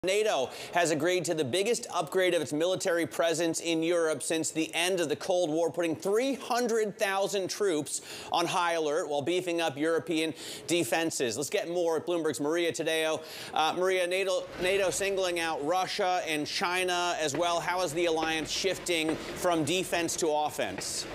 NATO has agreed to the biggest upgrade of its military presence in Europe since the end of the Cold War, putting 300,000 troops on high alert while beefing up European defenses. Let's get more at Bloomberg's Maria Tadeo. Maria, NATO singling out Russia and China as well. How is the alliance shifting from defense to offense?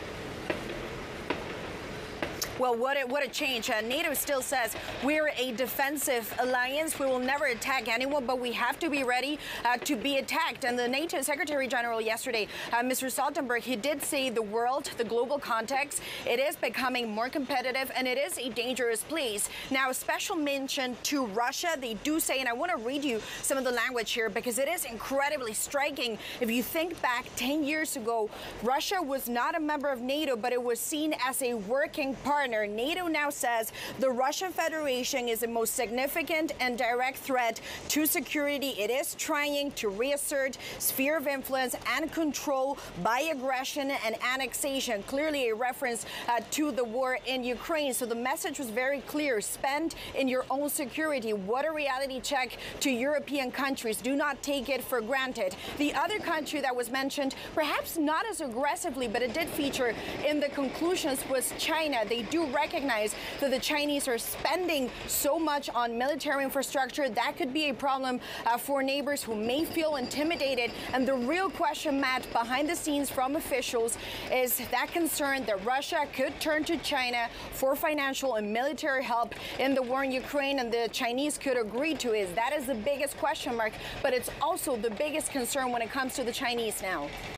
Well, what a change. NATO still says we're a defensive alliance. We will never attack anyone, but we have to be ready to be attacked. And the NATO Secretary General yesterday, Mr. Stoltenberg, he did say the world, the global context, it is becoming more competitive and it is a dangerous place. Now, a special mention to Russia. They do say, and I want to read you some of the language here because it is incredibly striking. If you think back 10 years ago, Russia was not a member of NATO, but it was seen as a working partner. NATO now says the Russian Federation is the most significant and direct threat to security. It is trying to reassert sphere of influence and control by aggression and annexation. Clearly a reference to the war in Ukraine. So the message was very clear. Spend in your own security. What a reality check to European countries. Do not take it for granted. The other country that was mentioned, perhaps not as aggressively, but it did feature in the conclusions, was China. They do recognize that the Chinese are spending so much on military infrastructure. That could be a problem for neighbors who may feel intimidated. And the real question, Matt, behind the scenes from officials is that concern that Russia could turn to China for financial and military help in the war in Ukraine, and the Chinese could agree to it. That is the biggest question mark, but it's also the biggest concern when it comes to the Chinese now.